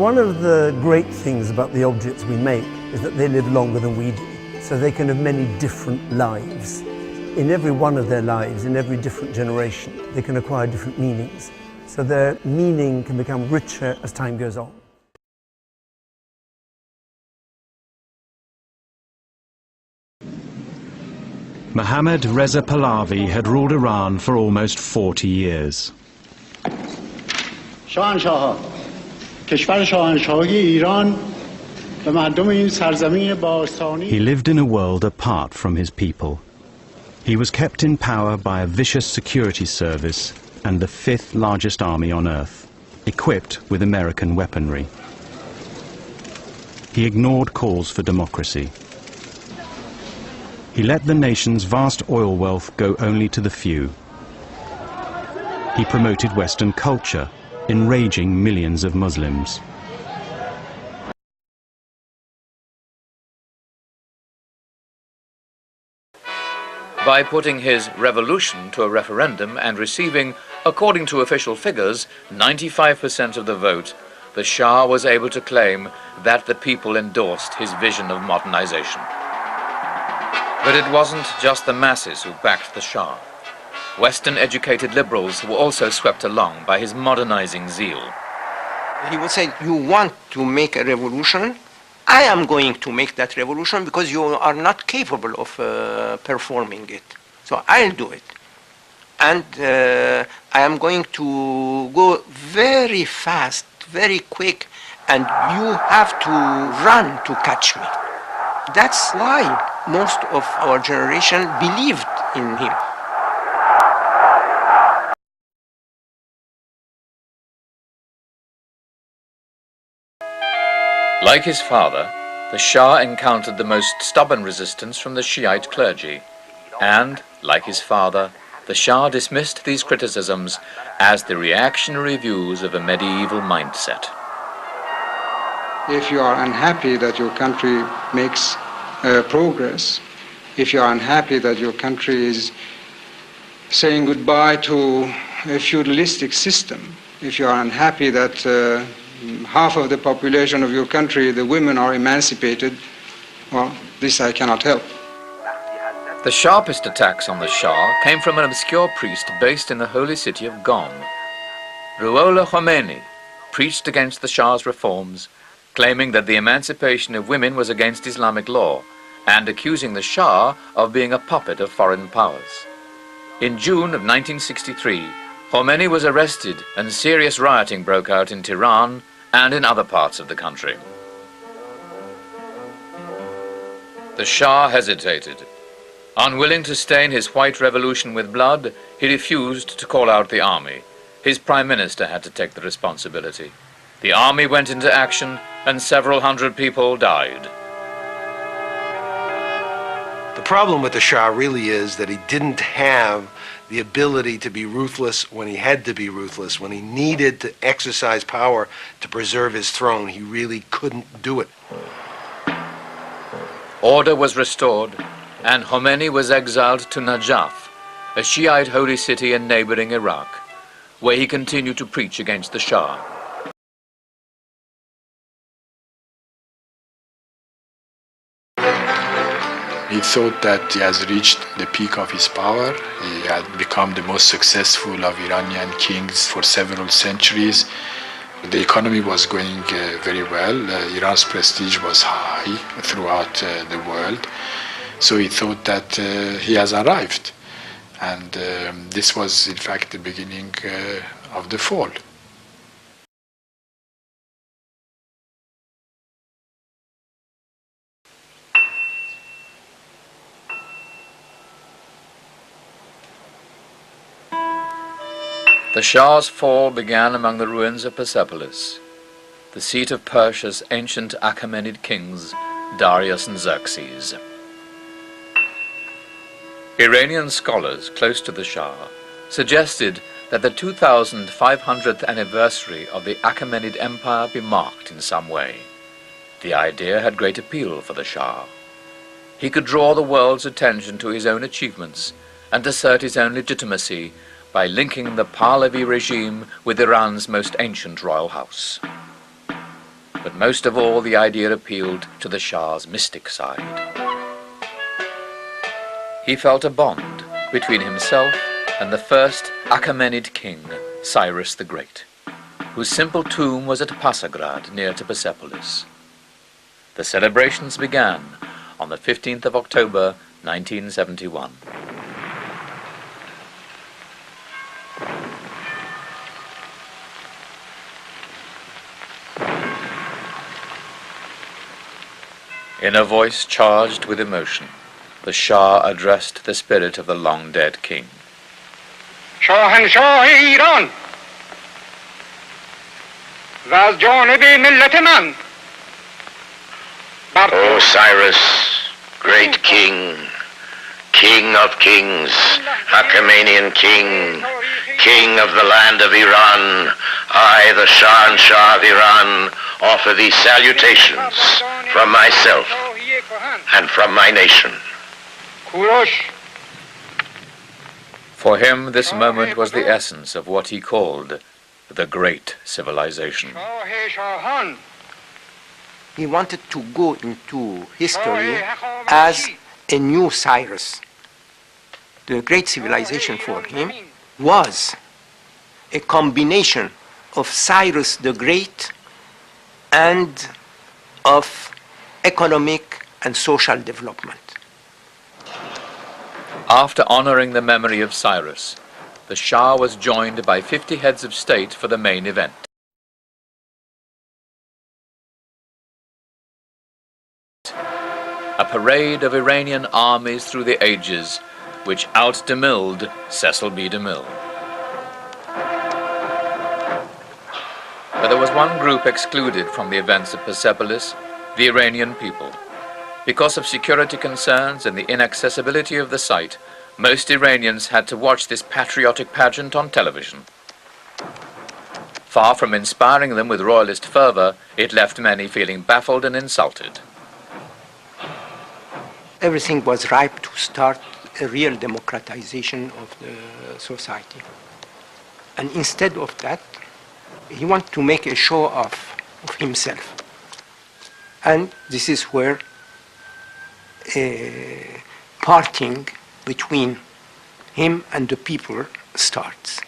One of the great things about the objects we make is that they live longer than we do. So they can have many different lives. In every one of their lives, in every different generation, they can acquire different meanings. So their meaning can become richer as time goes on. Mohammad Reza Pahlavi had ruled Iran for almost 40 years. He lived in a world apart from his people. He was kept in power by a vicious security service and the fifth largest army on earth, equipped with American weaponry. He ignored calls for democracy. He let the nation's vast oil wealth go only to the few. He promoted Western culture, enraging millions of Muslims. By putting his revolution to a referendum and receiving, according to official figures, 95% of the vote, the Shah was able to claim that the people endorsed his vision of modernization. But it wasn't just the masses who backed the Shah. Western-educated liberals were also swept along by his modernizing zeal. He would say, you want to make a revolution? I am going to make that revolution because you are not capable of performing it. So I'll do it. And I am going to go very fast, very quick, and you have to run to catch me. That's why most of our generation believed in him. Like his father, the Shah encountered the most stubborn resistance from the Shiite clergy. And, like his father, the Shah dismissed these criticisms as the reactionary views of a medieval mindset. If you are unhappy that your country makes progress, if you are unhappy that your country is saying goodbye to a feudalistic system, if you are unhappy that half of the population of your country, the women, are emancipated, well, this I cannot help. The sharpest attacks on the Shah came from an obscure priest based in the holy city of Qom. Ruhollah Khomeini preached against the Shah's reforms, claiming that the emancipation of women was against Islamic law, and accusing the Shah of being a puppet of foreign powers. In June of 1963, Khomeini was arrested and serious rioting broke out in Tehran and in other parts of the country. The Shah hesitated. Unwilling to stain his white revolution with blood, he refused to call out the army. His prime minister had to take the responsibility. The army went into action and several hundred people died. The problem with the Shah really is that he didn't have the ability to be ruthless when he had to be ruthless. When he needed to exercise power to preserve his throne, he really couldn't do it. Order was restored, and Khomeini was exiled to Najaf, a Shiite holy city in neighboring Iraq, where he continued to preach against the Shah. He thought that he has reached the peak of his power. He had become the most successful of Iranian kings for several centuries. The economy was going very well. Iran's prestige was high throughout the world. So he thought that he has arrived. And this was, in fact, the beginning of the fall. The Shah's fall began among the ruins of Persepolis, the seat of Persia's ancient Achaemenid kings, Darius and Xerxes. Iranian scholars close to the Shah suggested that the 2500th anniversary of the Achaemenid Empire be marked in some way. The idea had great appeal for the Shah. He could draw the world's attention to his own achievements and assert his own legitimacy by linking the Pahlavi regime with Iran's most ancient royal house. but most of all the idea appealed to the Shah's mystic side. He felt a bond between himself and the first Achaemenid king, Cyrus the Great, whose simple tomb was at Pasargad near to Persepolis. The celebrations began on the 15th of October 1971. In a voice charged with emotion, the Shah addressed the spirit of the long-dead king. شاهنشاه ایران و از جانب ملت من. O Cyrus, great king, king of kings, Achaemenian king, king of the land of Iran, I, the Shah of Iran, offer thee salutations from myself and from my nation. کوروش For him, this moment was the essence of what he called the great civilization. شاه شاهان He wanted to go into history as a new Cyrus. The great civilization for him was a combination of Cyrus the Great and of economic and social development. After honoring the memory of Cyrus, the Shah was joined by 50 heads of state for the main event. A parade of Iranian armies through the ages, which out-DeMilled Cecil B. DeMille. But there was one group excluded from the events at Persepolis, the Iranian people. Because of security concerns and the inaccessibility of the site, most Iranians had to watch this patriotic pageant on television. Far from inspiring them with royalist fervor, it left many feeling baffled and insulted. Everything was ripe to start a real democratization of the society. And instead of that, he wanted to make a show of himself. And this is where a parting between him and the people starts.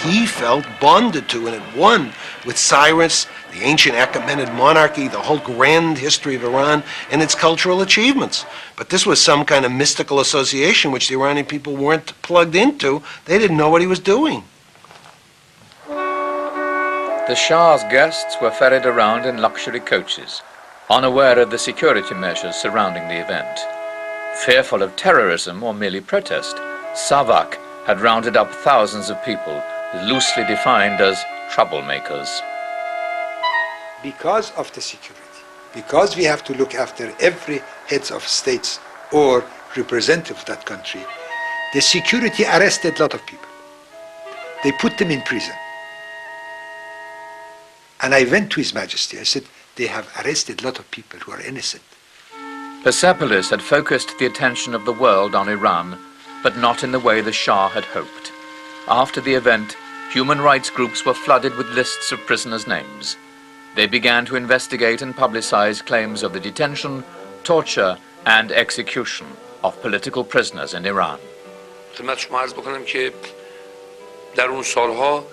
He felt bonded to and at one with Cyrus, the ancient Achaemenid monarchy, the whole grand history of Iran, and its cultural achievements. But this was some kind of mystical association which the Iranian people weren't plugged into. They didn't know what he was doing. The Shah's guests were ferried around in luxury coaches, unaware of the security measures surrounding the event. Fearful of terrorism or merely protest, Savak had rounded up thousands of people, loosely defined as troublemakers. Because of the security, because we have to look after every heads of states or representative of that country, the security arrested a lot of people. They put them in prison. And I went to His Majesty. I said, they have arrested a lot of people who are innocent. Persepolis had focused the attention of the world on Iran, but not in the way the Shah had hoped. After the event, human rights groups were flooded with lists of prisoners' names. They began to investigate and publicize claims of the detention, torture, and execution of political prisoners in Iran. خدمت شما عرض بکنم که در اون سالها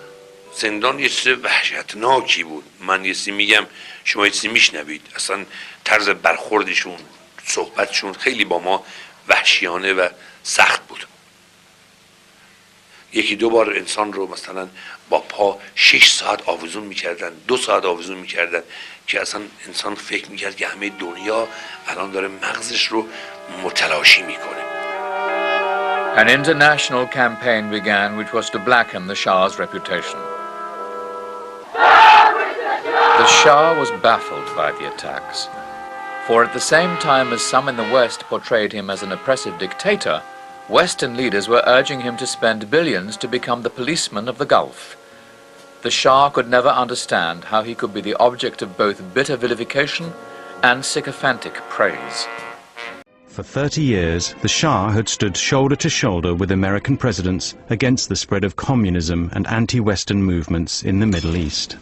زندان یه چیز وحشتناکی بود. من یه چیزی میگم شما یه چیزی میشنوید. اصلا طرز برخوردشون، صحبتشون خیلی با ما وحشیانه و سخت بود. یکی دو بار انسان رو مثلا با پا 6 ساعت آویزون میکردن، 2 ساعت آویزون میکردن که اصلا انسان فکر میکرد که همه دنیا الان داره مغزش رو متلاشی میکنه. An international campaign began which was to blacken the Shah's reputation. The Shah was baffled by the attacks, for at the same time as some in the West portrayed him as an oppressive dictator, Western leaders were urging him to spend billions to become the policeman of the Gulf. The Shah could never understand how he could be the object of both bitter vilification and sycophantic praise. For 30 years, the Shah had stood shoulder to shoulder with American presidents against the spread of communism and anti-Western movements in the Middle East.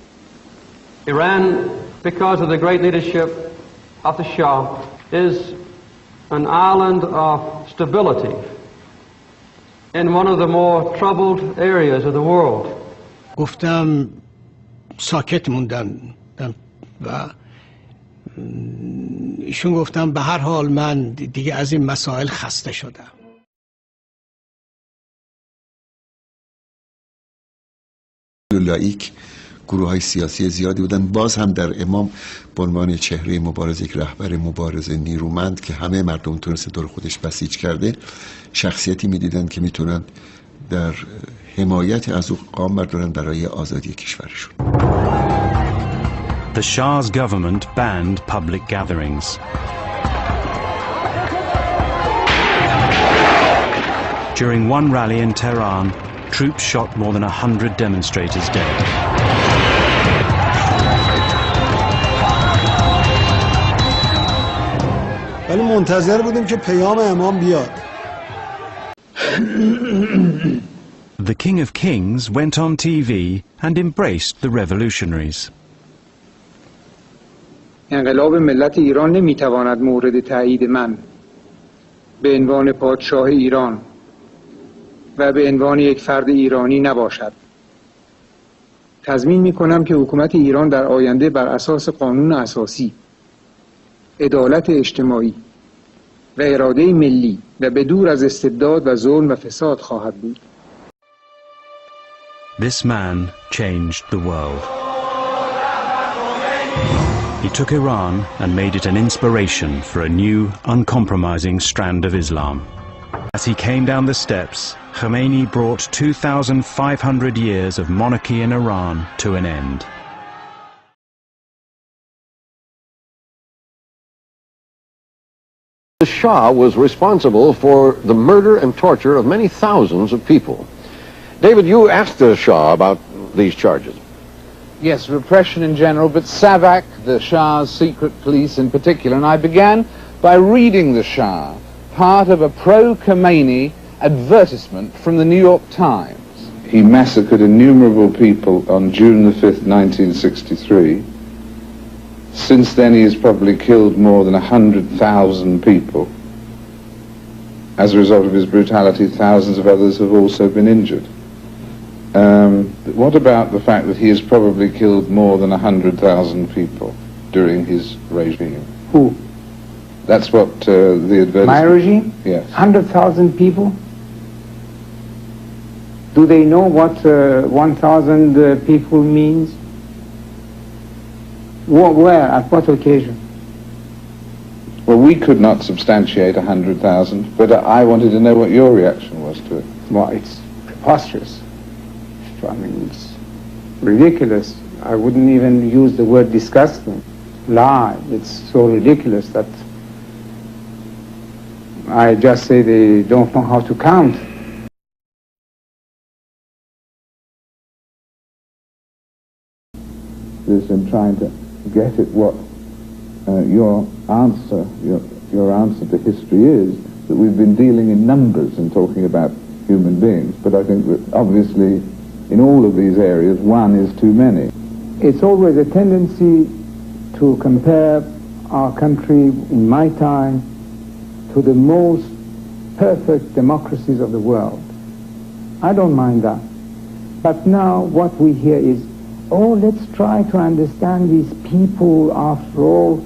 Iran, because of the great leadership of the Shah, is an island of stability in one of the more troubled areas of the world. گفتم ساکت موندن و ایشون گفتم به هر حال من دیگه از این مسائل خسته شدم. لایک گروه های سیاسی زیادی بودن، باز هم در امام به عنوان چهره مبارزه، یک رهبر مبارزه نیرومند که همه مردم تونست دور خودش بسیج کرده، شخصیتی میدیدن که میتونن در حمایت از او قام بردارن برای آزادی کشورشون. The Shah's government banned public gatherings. During one rally in Tehran, troops shot more than 100 demonstrators dead. ولی منتظر بودیم که پیام امام بیاد. The King of Kings went on TV and embraced the revolutionaries. انقلاب ملت ایران نمیتواند مورد تایید من به عنوان پادشاه ایران و به عنوان یک فرد ایرانی نباشد. تضمین میکنم که حکومت ایران در آینده بر اساس قانون اساسی، عدالت اجتماعی و اراده ملی و بدور از استبداد و ظلم و فساد خواهد بود. This man changed the world. He took Iran and made it an inspiration for a new, uncompromising strand of Islam. As he came down the steps, Khomeini brought 2,500 years of monarchy in Iran to an end. The Shah was responsible for the murder and torture of many thousands of people. David, you asked the Shah about these charges. Yes, repression in general, but SAVAK, the Shah's secret police in particular, and I began by reading the Shah, part of a pro-Khomeini advertisement from the New York Times. He massacred innumerable people on June the 5th, 1963. Since then he has probably killed more than 100,000 people. As a result of his brutality, thousands of others have also been injured. What about the fact that he has probably killed more than 100,000 people during his regime? Who? That's what the advertisement... My regime? Yes. 100,000 people? Do they know what 1,000 people means? Where? At what occasion? Well, we could not substantiate 100,000, but I wanted to know what your reaction was to it. Well, it's preposterous. I mean, it's ridiculous. I wouldn't even use the word disgusting. Lie. It's so ridiculous that I just say they don't know how to count. This in trying to get at what your answer to history is, that we've been dealing in numbers and talking about human beings, but I think that obviously in all of these areas one is too many. It's always a tendency to compare our country in my time to the most perfect democracies of the world. I don't mind that. But now what we hear is, oh, let's try to understand these people. After all,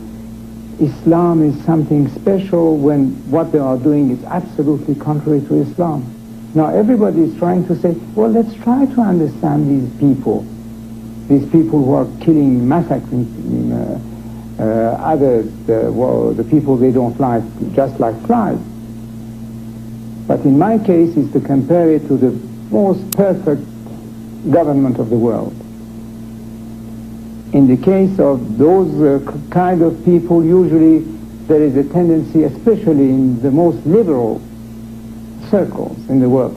Islam is something special when what they are doing is absolutely contrary to Islam. Now everybody is trying to say, well, let's try to understand these people who are killing, massacring others, the people they don't like, just like flies. But in my case, is to compare it to the most perfect government of the world. In the case of those kind of people, usually there is a tendency, especially in the most liberal circles in the world,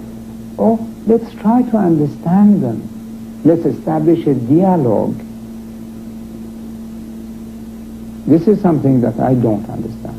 oh, let's try to understand them. Let's establish a dialogue. This is something that I don't understand.